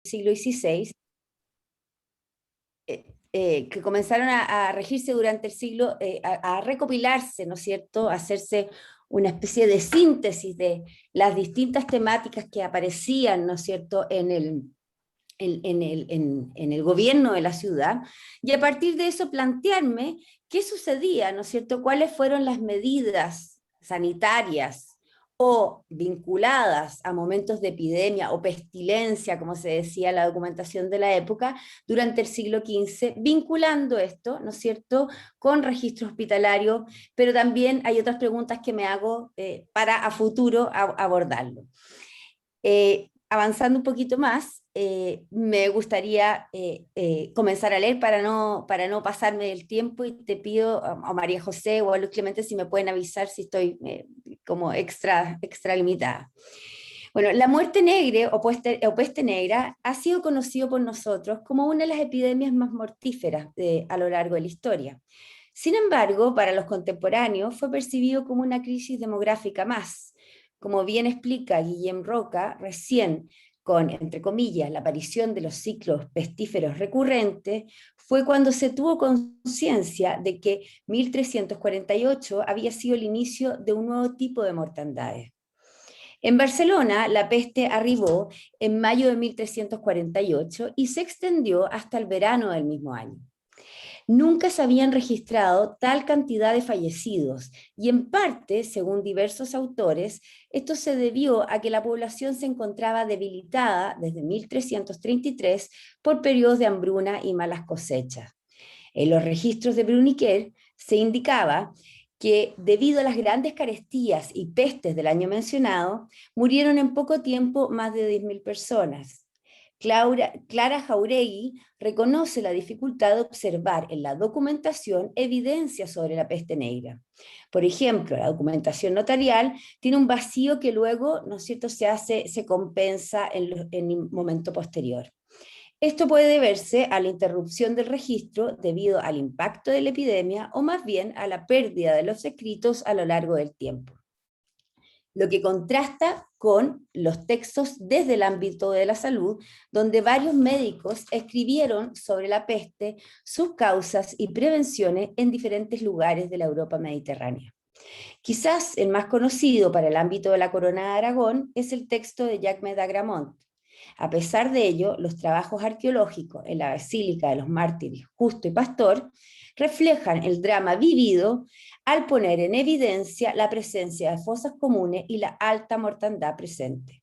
siglo XVI, que comenzaron a regirse durante el siglo, a recopilarse, ¿no es cierto?, a hacerse una especie de síntesis de las distintas temáticas que aparecían, ¿no es cierto?, en el gobierno de la ciudad, y a partir de eso plantearme qué sucedía, ¿no es cierto?, cuáles fueron las medidas sanitarias o vinculadas a momentos de epidemia o pestilencia, como se decía en la documentación de la época, durante el siglo XV, vinculando esto, ¿no es cierto?, con registro hospitalario, pero también hay otras preguntas que me hago para a futuro abordarlo. Avanzando un poquito más, me gustaría comenzar a leer para no pasarme del tiempo, y te pido a María José o a Luis Clemente si me pueden avisar si estoy como extra limitada. Bueno, la muerte negra o peste negra ha sido conocido por nosotros como una de las epidemias más mortíferas a lo largo de la historia. Sin embargo, para los contemporáneos fue percibido como una crisis demográfica más. Como bien explica Guillem Roca, recién con, entre comillas, la aparición de los ciclos pestíferos recurrentes, fue cuando se tuvo conciencia de que 1348 había sido el inicio de un nuevo tipo de mortandades. En Barcelona, la peste arribó en mayo de 1348 y se extendió hasta el verano del mismo año. Nunca se habían registrado tal cantidad de fallecidos, y en parte, según diversos autores, esto se debió a que la población se encontraba debilitada desde 1333 por periodos de hambruna y malas cosechas. En los registros de Bruniquer se indicaba que debido a las grandes carestías y pestes del año mencionado, murieron en poco tiempo más de 10.000 personas. Clara Jauregui reconoce la dificultad de observar en la documentación evidencias sobre la peste negra. Por ejemplo, la documentación notarial tiene un vacío que luego, ¿no es cierto?, se compensa en un momento posterior. Esto puede deberse a la interrupción del registro debido al impacto de la epidemia o más bien a la pérdida de los escritos a lo largo del tiempo, lo que contrasta con los textos desde el ámbito de la salud, donde varios médicos escribieron sobre la peste, sus causas y prevenciones en diferentes lugares de la Europa mediterránea. Quizás el más conocido para el ámbito de la Corona de Aragón es el texto de Jacques d'Agremont. A pesar de ello, los trabajos arqueológicos en la Basílica de los Mártires Justo y Pastor reflejan el drama vivido al poner en evidencia la presencia de fosas comunes y la alta mortandad presente.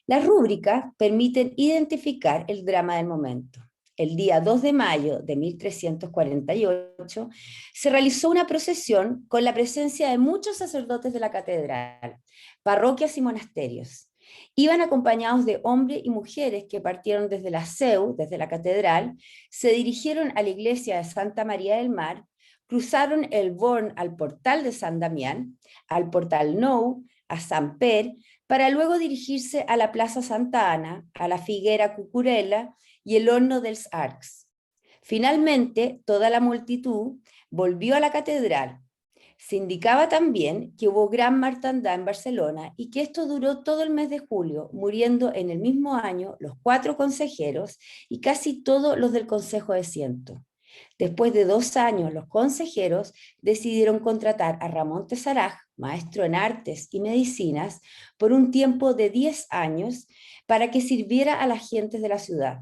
Las rúbricas permiten identificar el drama del momento. El día 2 de mayo de 1348 se realizó una procesión con la presencia de muchos sacerdotes de la catedral, parroquias y monasterios. Iban acompañados de hombres y mujeres que partieron desde la Seu, desde la catedral, se dirigieron a la iglesia de Santa María del Mar, cruzaron el Born al portal de San Damián, al portal Nou, a San Per, para luego dirigirse a la Plaza Santa Ana, a la Figuera Cucurella y el Horno dels Arcs. Finalmente, toda la multitud volvió a la catedral. Se indicaba también que hubo gran mortandad en Barcelona y que esto duró todo el mes de julio, muriendo en el mismo año los 4 consejeros y casi todos los del Consejo de Ciento. Después de 2 años, los consejeros decidieron contratar a Ramón Tesaraj, maestro en artes y medicinas, por un tiempo de 10 años para que sirviera a las gentes de la ciudad.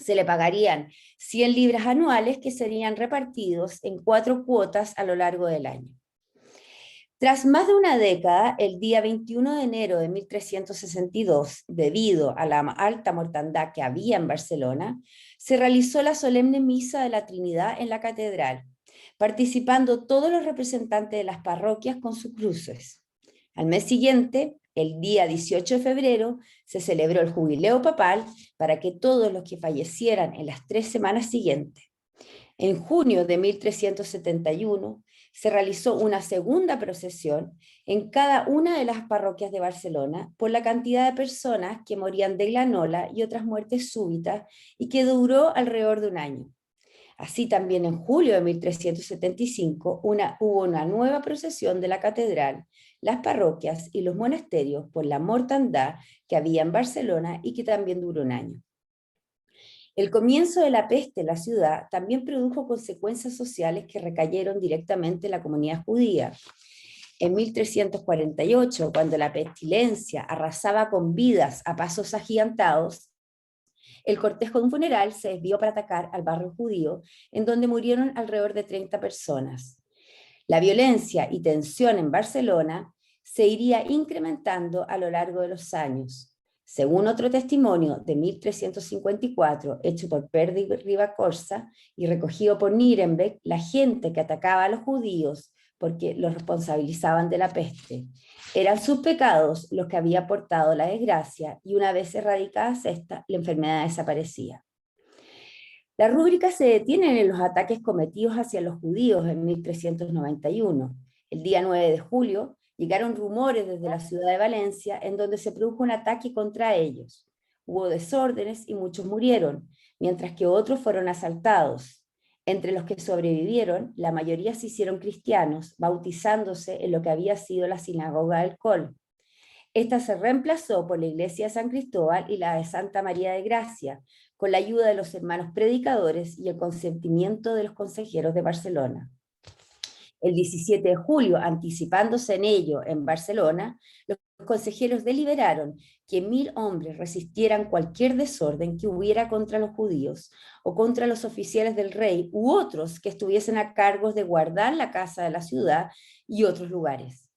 Se le pagarían 100 libras anuales que serían repartidos en 4 cuotas a lo largo del año. Tras más de una década, el día 21 de enero de 1362, debido a la alta mortandad que había en Barcelona, se realizó la solemne misa de la Trinidad en la catedral, participando todos los representantes de las parroquias con sus cruces. Al mes siguiente, el día 18 de febrero, se celebró el jubileo papal para que todos los que fallecieran en las 3 semanas siguientes. En junio de 1371 se realizó una segunda procesión en cada una de las parroquias de Barcelona por la cantidad de personas que morían de glanola y otras muertes súbitas y que duró alrededor de un año. Así también en julio de 1375 hubo una nueva procesión de la catedral, las parroquias y los monasterios por la mortandad que había en Barcelona y que también duró un año. El comienzo de la peste en la ciudad también produjo consecuencias sociales que recayeron directamente en la comunidad judía. En 1348, cuando la pestilencia arrasaba con vidas a pasos agigantados, el cortejo de un funeral se desvió para atacar al barrio judío, en donde murieron alrededor de 30 personas. La violencia y tensión en Barcelona se iría incrementando a lo largo de los años. Según otro testimonio de 1354, hecho por Perdi Ribacorsa y recogido por Nirenberg, la gente que atacaba a los judíos porque los responsabilizaban de la peste. Eran sus pecados los que había portado la desgracia y una vez erradicadas esta, la enfermedad desaparecía. La rúbrica se detienen en los ataques cometidos hacia los judíos en 1391. El día 9 de julio llegaron rumores desde la ciudad de Valencia en donde se produjo un ataque contra ellos. Hubo desórdenes y muchos murieron, mientras que otros fueron asaltados. Entre los que sobrevivieron, la mayoría se hicieron cristianos, bautizándose en lo que había sido la sinagoga del Col. Esta se reemplazó por la iglesia de San Cristóbal y la de Santa María de Gracia, con la ayuda de los hermanos predicadores y el consentimiento de los consejeros de Barcelona. El 17 de julio, anticipándose en ello en Barcelona, los consejeros deliberaron que 1000 hombres resistieran cualquier desorden que hubiera contra los judíos o contra los oficiales del rey u otros que estuviesen a cargo de guardar la casa de la ciudad y otros lugares.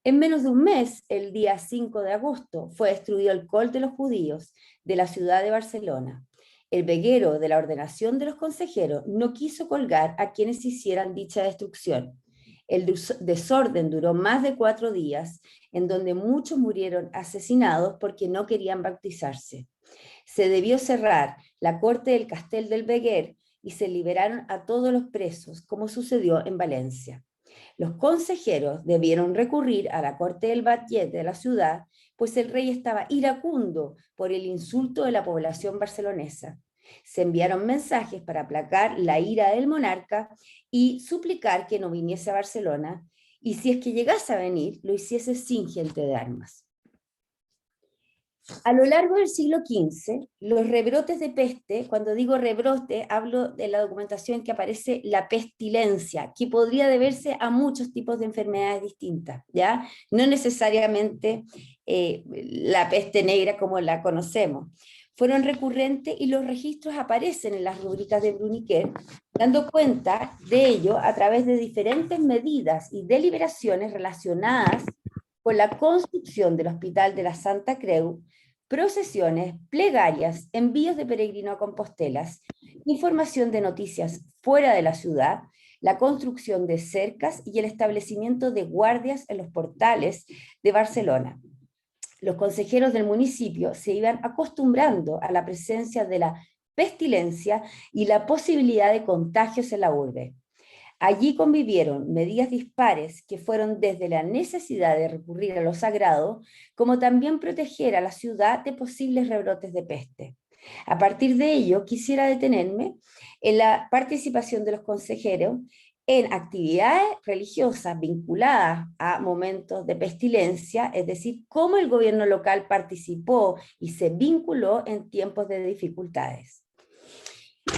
En menos de un mes, el día 5 de agosto, fue destruido el col de los judíos de la ciudad de Barcelona. El veguero de la ordenación de los consejeros no quiso colgar a quienes hicieran dicha destrucción. El desorden duró más de 4 días, en donde muchos murieron asesinados porque no querían bautizarse. Se debió cerrar la corte del Castel del Veguer y se liberaron a todos los presos, como sucedió en Valencia. Los consejeros debieron recurrir a la corte del Batlle de la ciudad, pues el rey estaba iracundo por el insulto de la población barcelonesa. Se enviaron mensajes para aplacar la ira del monarca y suplicar que no viniese a Barcelona, y si es que llegase a venir, lo hiciese sin gente de armas. A lo largo del siglo XV, los rebrotes de peste, cuando digo rebrote, hablo de la documentación en que aparece la pestilencia, que podría deberse a muchos tipos de enfermedades distintas, ¿ya? No necesariamente la peste negra como la conocemos. Fueron recurrentes y los registros aparecen en las rúbricas de Bruniquer, dando cuenta de ello a través de diferentes medidas y deliberaciones relacionadas con la construcción del Hospital de la Santa Creu, procesiones, plegarias, envíos de peregrino a Compostelas, información de noticias fuera de la ciudad, la construcción de cercas y el establecimiento de guardias en los portales de Barcelona. Los consejeros del municipio se iban acostumbrando a la presencia de la pestilencia y la posibilidad de contagios en la urbe. Allí convivieron medidas dispares que fueron desde la necesidad de recurrir a lo sagrado, como también proteger a la ciudad de posibles rebrotes de peste. A partir de ello, quisiera detenerme en la participación de los consejeros en actividades religiosas vinculadas a momentos de pestilencia, es decir, cómo el gobierno local participó y se vinculó en tiempos de dificultades.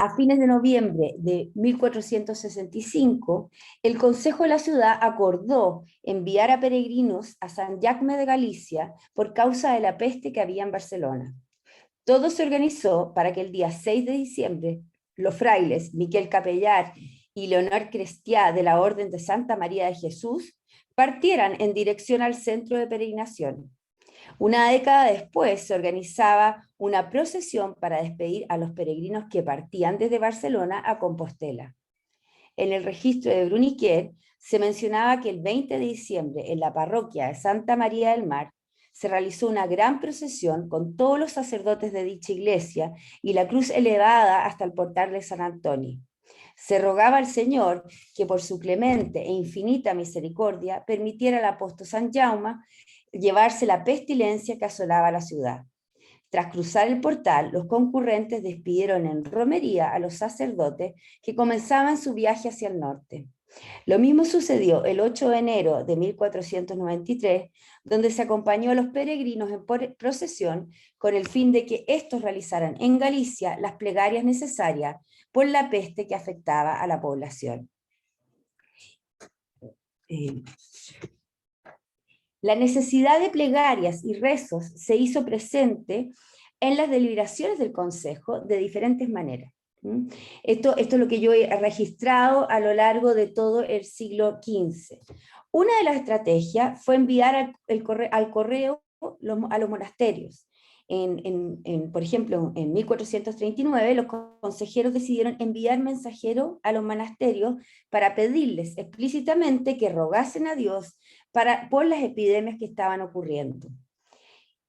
A fines de noviembre de 1465, el Consejo de la Ciudad acordó enviar a peregrinos a San Jacme de Galicia por causa de la peste que había en Barcelona. Todo se organizó para que el día 6 de diciembre los frailes Miquel Capellar y Leonor Crestiá de la Orden de Santa María de Jesús partieran en dirección al centro de peregrinación. Una década después se organizaba una procesión para despedir a los peregrinos que partían desde Barcelona a Compostela. En el registro de Bruniquer se mencionaba que el 20 de diciembre en la parroquia de Santa María del Mar se realizó una gran procesión con todos los sacerdotes de dicha iglesia y la cruz elevada hasta el portal de San Antonio. Se rogaba al Señor que por su clemente e infinita misericordia permitiera al apóstol San Jaume llevarse la pestilencia que asolaba la ciudad. Tras cruzar el portal, los concurrentes despidieron en romería a los sacerdotes que comenzaban su viaje hacia el norte. Lo mismo sucedió el 8 de enero de 1493, donde se acompañó a los peregrinos en procesión con el fin de que estos realizaran en Galicia las plegarias necesarias por la peste que afectaba a la población. La necesidad de plegarias y rezos se hizo presente en las deliberaciones del Consejo de diferentes maneras. Esto es lo que yo he registrado a lo largo de todo el siglo XV. Una de las estrategias fue enviar al correo a los monasterios. Por ejemplo, en 1439 los consejeros decidieron enviar mensajeros a los monasterios para pedirles explícitamente que rogasen a Dios por las epidemias que estaban ocurriendo.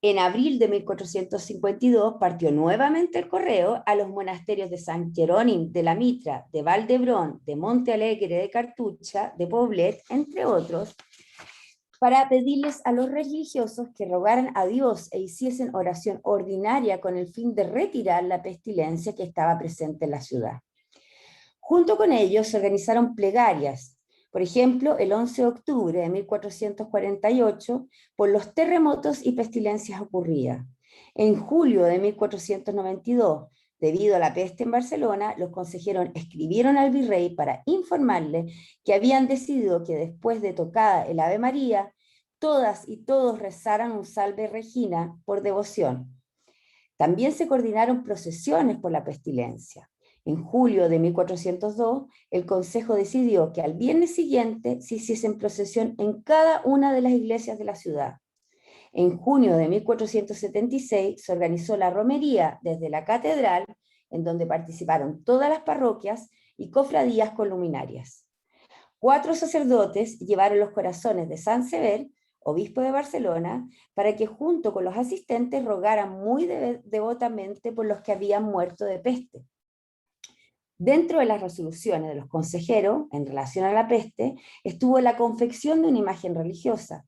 En abril de 1452 partió nuevamente el correo a los monasterios de San Jerónimo de la Mitra, de Valdebrón, de Monte Alegre, de Cartucha, de Poblet, entre otros, para pedirles a los religiosos que rogaran a Dios e hiciesen oración ordinaria con el fin de retirar la pestilencia que estaba presente en la ciudad. Junto con ellos se organizaron plegarias, por ejemplo, el 11 de octubre de 1448, por los terremotos y pestilencias ocurridas. En julio de 1492, debido a la peste en Barcelona, los consejeros escribieron al virrey para informarle que habían decidido que después de tocada el Ave María, todas y todos rezaran un Salve Regina por devoción. También se coordinaron procesiones por la pestilencia. En julio de 1402, el Consejo decidió que al viernes siguiente se hiciesen procesión en cada una de las iglesias de la ciudad. En junio de 1476 se organizó la romería desde la catedral, en donde participaron todas las parroquias y cofradías con luminarias. 4 sacerdotes llevaron los corazones de San Sever, obispo de Barcelona, para que junto con los asistentes rogaran muy devotamente por los que habían muerto de peste. Dentro de las resoluciones de los consejeros en relación a la peste estuvo la confección de una imagen religiosa.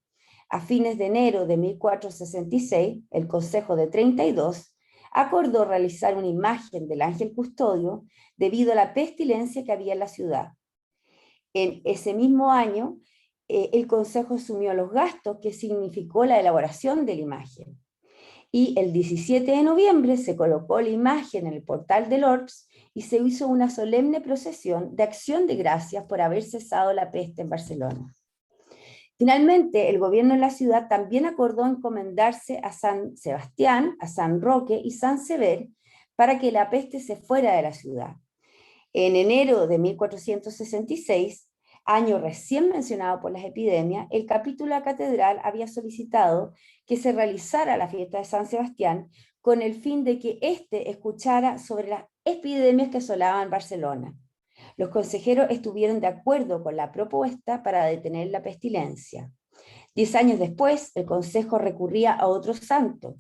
A fines de enero de 1466, el Consejo de 32 acordó realizar una imagen del ángel custodio debido a la pestilencia que había en la ciudad. En ese mismo año, el Consejo asumió los gastos que significó la elaboración de la imagen. Y el 17 de noviembre se colocó la imagen en el portal de Lourdes y se hizo una solemne procesión de acción de gracias por haber cesado la peste en Barcelona. Finalmente, el gobierno de la ciudad también acordó encomendarse a San Sebastián, a San Roque y San Sever para que la peste se fuera de la ciudad. En enero de 1466, año recién mencionado por las epidemias, el capítulo de la catedral había solicitado que se realizara la fiesta de San Sebastián con el fin de que éste escuchara sobre las epidemias que asolaban Barcelona. Los consejeros estuvieron de acuerdo con la propuesta para detener la pestilencia. 10 años después, el consejo recurría a otro santo.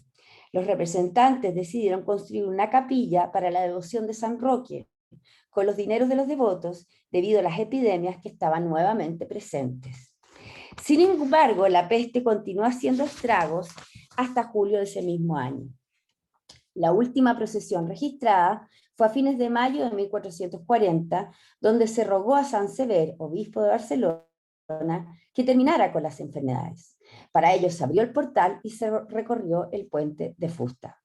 Los representantes decidieron construir una capilla para la devoción de San Roque, con los dineros de los devotos, debido a las epidemias que estaban nuevamente presentes. Sin embargo, la peste continuó haciendo estragos hasta julio de ese mismo año. La última procesión registrada fue a fines de mayo de 1440, donde se rogó a San Sever, obispo de Barcelona, que terminara con las enfermedades. Para ello se abrió el portal y se recorrió el puente de Fusta.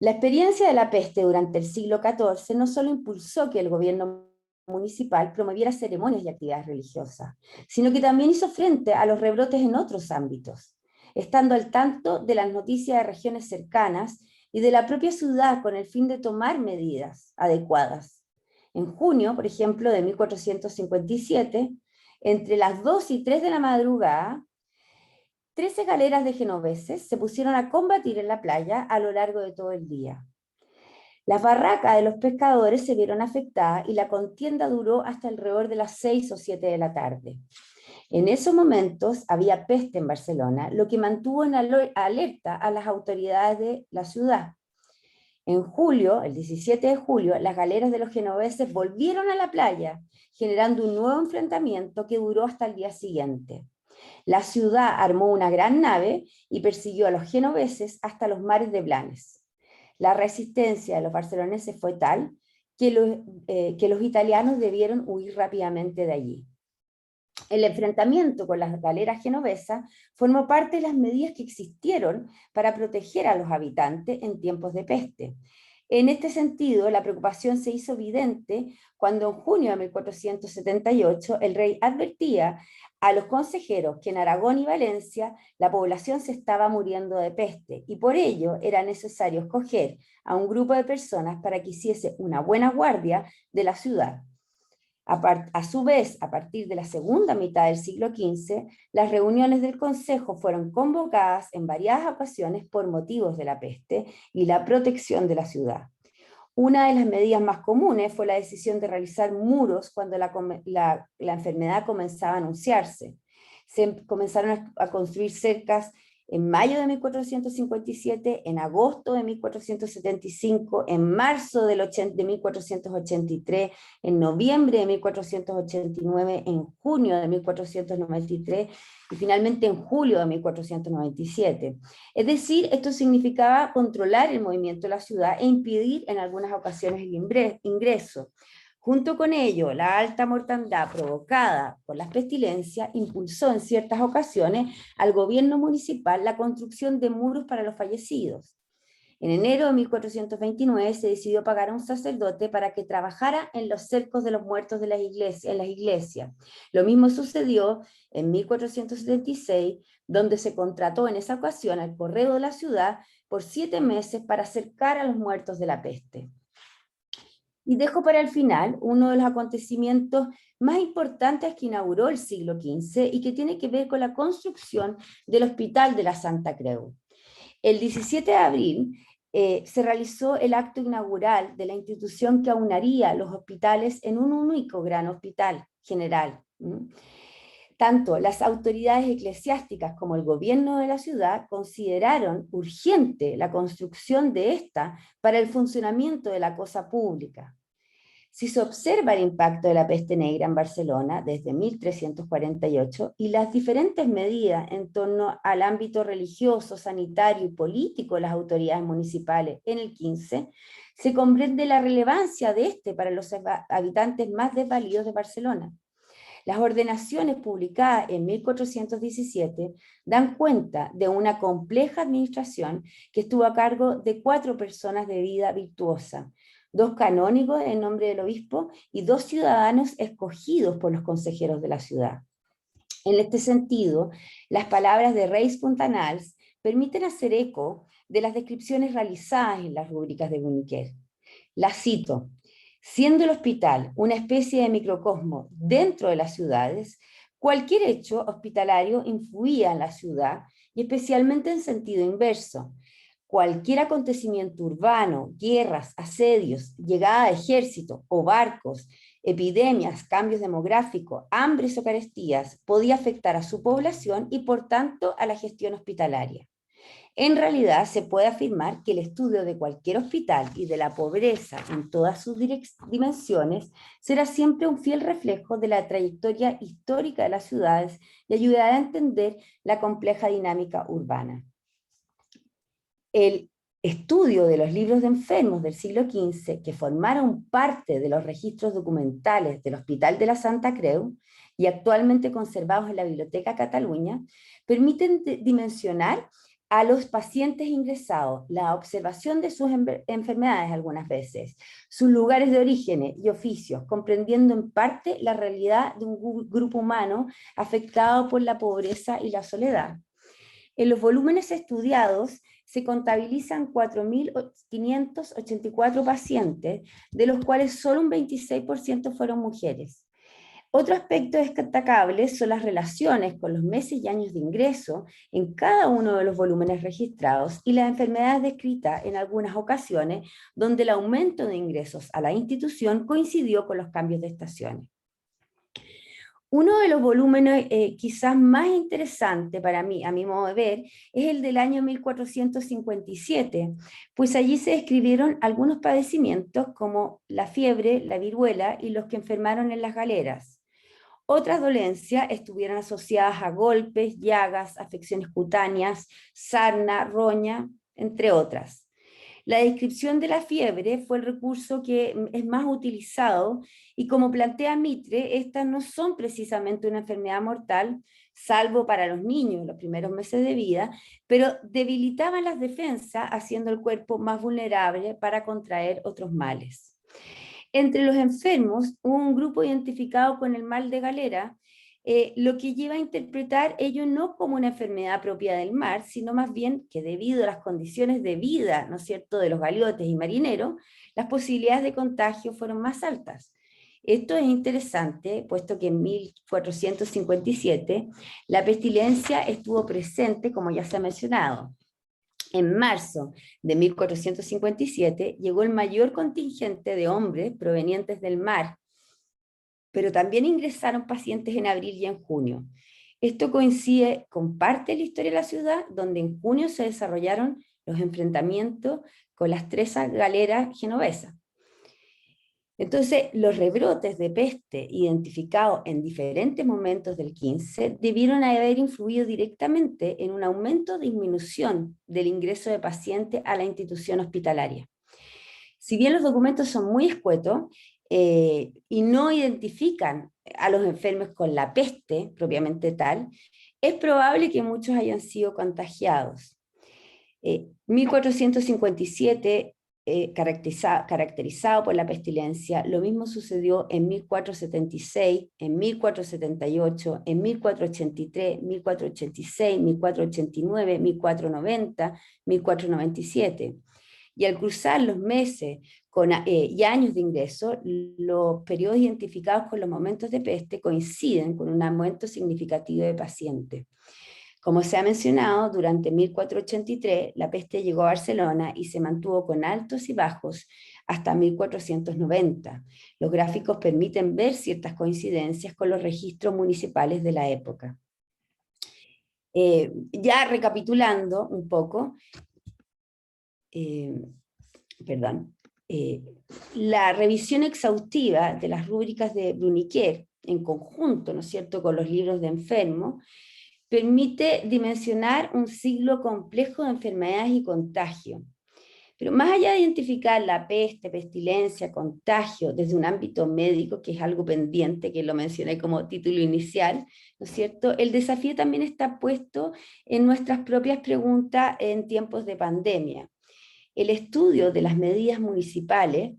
La experiencia de la peste durante el siglo XIV no solo impulsó que el gobierno municipal promoviera ceremonias y actividades religiosas, sino que también hizo frente a los rebrotes en otros ámbitos, estando al tanto de las noticias de regiones cercanas y de la propia ciudad con el fin de tomar medidas adecuadas. En junio, por ejemplo, de 1457, entre las 2 y 3 de la madrugada, 13 galeras de genoveses se pusieron a combatir en la playa a lo largo de todo el día. Las barracas de los pescadores se vieron afectadas y la contienda duró hasta alrededor de las 6 o 7 de la tarde. En esos momentos había peste en Barcelona, lo que mantuvo en alerta a las autoridades de la ciudad. En julio, el 17 de julio, las galeras de los genoveses volvieron a la playa, generando un nuevo enfrentamiento que duró hasta el día siguiente. La ciudad armó una gran nave y persiguió a los genoveses hasta los mares de Blanes. La resistencia de los barceloneses fue tal que los italianos debieron huir rápidamente de allí. El enfrentamiento con las galeras genovesas formó parte de las medidas que existieron para proteger a los habitantes en tiempos de peste. En este sentido, la preocupación se hizo evidente cuando en junio de 1478 el rey advertía a los consejeros que en Aragón y Valencia la población se estaba muriendo de peste y por ello era necesario escoger a un grupo de personas para que hiciese una buena guardia de la ciudad. A su vez, a partir de la segunda mitad del siglo XV, las reuniones del Consejo fueron convocadas en varias ocasiones por motivos de la peste y la protección de la ciudad. Una de las medidas más comunes fue la decisión de realizar muros cuando la enfermedad comenzaba a anunciarse. Se comenzaron a construir cercas en mayo de 1457, en agosto de 1475, en marzo de 1483, en noviembre de 1489, en junio de 1493 y finalmente en julio de 1497. Es decir, esto significaba controlar el movimiento de la ciudad e impedir en algunas ocasiones el ingreso. Junto con ello, la alta mortandad provocada por las pestilencias impulsó en ciertas ocasiones al gobierno municipal la construcción de muros para los fallecidos. En enero de 1429 se decidió pagar a un sacerdote para que trabajara en los cercos de los muertos de las iglesias. Lo mismo sucedió en 1476, donde se contrató en esa ocasión al correo de la ciudad por 7 meses para acercar a los muertos de la peste. Y dejo para el final uno de los acontecimientos más importantes que inauguró el siglo XV y que tiene que ver con la construcción del Hospital de la Santa Creu. El 17 de abril se realizó el acto inaugural de la institución que aunaría los hospitales en un único gran hospital general. Tanto las autoridades eclesiásticas como el gobierno de la ciudad consideraron urgente la construcción de esta para el funcionamiento de la cosa pública. Si se observa el impacto de la peste negra en Barcelona desde 1348 y las diferentes medidas en torno al ámbito religioso, sanitario y político de las autoridades municipales en el 15, se comprende la relevancia de este para los habitantes más desvalidos de Barcelona. Las ordenaciones publicadas en 1417 dan cuenta de una compleja administración que estuvo a cargo de 4 personas de vida virtuosa, 2 canónigos en nombre del obispo y 2 ciudadanos escogidos por los consejeros de la ciudad. En este sentido, las palabras de Reis Fontanals permiten hacer eco de las descripciones realizadas en las rúbricas de Bruniquer. Las cito: siendo el hospital una especie de microcosmo dentro de las ciudades, cualquier hecho hospitalario influía en la ciudad y especialmente en sentido inverso. Cualquier acontecimiento urbano, guerras, asedios, llegada de ejército o barcos, epidemias, cambios demográficos, hambres o carestías, podía afectar a su población y por tanto a la gestión hospitalaria. En realidad se puede afirmar que el estudio de cualquier hospital y de la pobreza en todas sus dimensiones será siempre un fiel reflejo de la trayectoria histórica de las ciudades y ayudará a entender la compleja dinámica urbana. El estudio de los libros de enfermos del siglo XV, que formaron parte de los registros documentales del Hospital de la Santa Creu y actualmente conservados en la Biblioteca Cataluña, permiten dimensionar a los pacientes ingresados, la observación de sus enfermedades algunas veces, sus lugares de origen y oficios, comprendiendo en parte la realidad de un grupo humano afectado por la pobreza y la soledad. En los volúmenes estudiados se contabilizan 4.584 pacientes, de los cuales solo un 26% fueron mujeres. Otro aspecto destacable son las relaciones con los meses y años de ingreso en cada uno de los volúmenes registrados y las enfermedades descritas en algunas ocasiones donde el aumento de ingresos a la institución coincidió con los cambios de estaciones. Uno de los volúmenes quizás más interesantes para mí, a mi modo de ver, es el del año 1457, pues allí se describieron algunos padecimientos como la fiebre, la viruela y los que enfermaron en las galeras. Otras dolencias estuvieron asociadas a golpes, llagas, afecciones cutáneas, sarna, roña, entre otras. La descripción de la fiebre fue el recurso que es más utilizado y como plantea Mitre, estas no son precisamente una enfermedad mortal, salvo para los niños en los primeros meses de vida, pero debilitaban las defensas, haciendo el cuerpo más vulnerable para contraer otros males. Entre los enfermos, hubo un grupo identificado con el mal de Galera, lo que lleva a interpretar ello no como una enfermedad propia del mar, sino más bien que debido a las condiciones de vida, ¿no es cierto?, de los galeotes y marineros, las posibilidades de contagio fueron más altas. Esto es interesante, puesto que en 1457 la pestilencia estuvo presente, como ya se ha mencionado. En marzo de 1457 llegó el mayor contingente de hombres provenientes del mar, pero también ingresaron pacientes en abril y en junio. Esto coincide con parte de la historia de la ciudad, donde en junio se desarrollaron los enfrentamientos con las tres galeras genovesas. Entonces, los rebrotes de peste identificados en diferentes momentos del 15 debieron haber influido directamente en un aumento o disminución del ingreso de pacientes a la institución hospitalaria. Si bien los documentos son muy escuetos y no identifican a los enfermos con la peste propiamente tal, es probable que muchos hayan sido contagiados. 1457 caracterizado por la pestilencia, lo mismo sucedió en 1476, en 1478, en 1483, 1486, 1489, 1490, 1497. Y al cruzar los meses y años de ingreso, los periodos identificados con los momentos de peste coinciden con un aumento significativo de pacientes. Como se ha mencionado, durante 1483 la peste llegó a Barcelona y se mantuvo con altos y bajos hasta 1490. Los gráficos permiten ver ciertas coincidencias con los registros municipales de la época. Ya recapitulando un poco, la revisión exhaustiva de las rúbricas de Bruniquer, en conjunto, ¿no es cierto?, con los libros de enfermos, permite dimensionar un siglo complejo de enfermedades y contagio. Pero más allá de identificar la peste, pestilencia, contagio desde un ámbito médico, que es algo pendiente, que lo mencioné como título inicial, ¿no es cierto?, el desafío también está puesto en nuestras propias preguntas en tiempos de pandemia. El estudio de las medidas municipales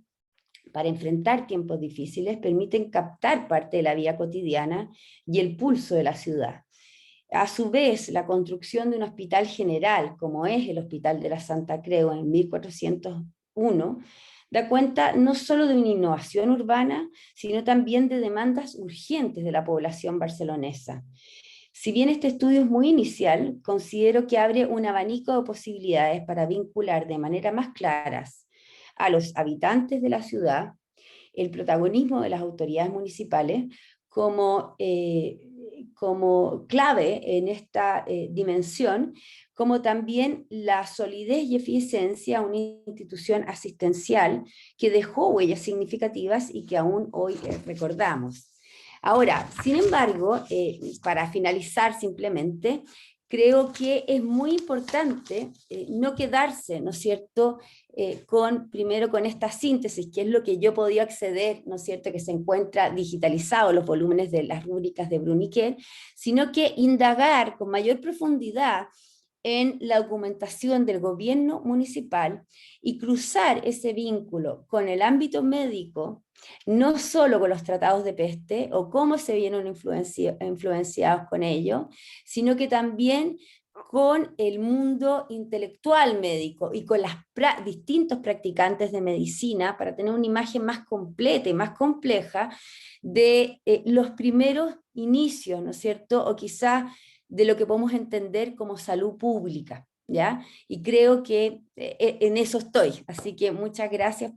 para enfrentar tiempos difíciles permiten captar parte de la vida cotidiana y el pulso de la ciudad. A su vez, la construcción de un hospital general, como es el Hospital de la Santa Creu en 1401, da cuenta no solo de una innovación urbana, sino también de demandas urgentes de la población barcelonesa. Si bien este estudio es muy inicial, considero que abre un abanico de posibilidades para vincular de manera más claras a los habitantes de la ciudad el protagonismo de las autoridades municipales como clave en esta dimensión, como también la solidez y eficiencia de una institución asistencial que dejó huellas significativas y que aún hoy recordamos. Ahora, sin embargo, para finalizar simplemente, creo que es muy importante no quedarse, ¿no es cierto?, primero con esta síntesis, que es lo que yo podía acceder, ¿no es cierto?, que se encuentra digitalizado los volúmenes de las rúbricas de Bruniquer, sino que indagar con mayor profundidad en la documentación del gobierno municipal y cruzar ese vínculo con el ámbito médico, no solo con los tratados de peste o cómo se vieron influenciados con ello, sino que también con el mundo intelectual médico y con los distintos practicantes de medicina para tener una imagen más completa y más compleja de los primeros inicios, ¿no es cierto?, o quizás de lo que podemos entender como salud pública, ¿ya? Y creo que en eso estoy, así que muchas gracias.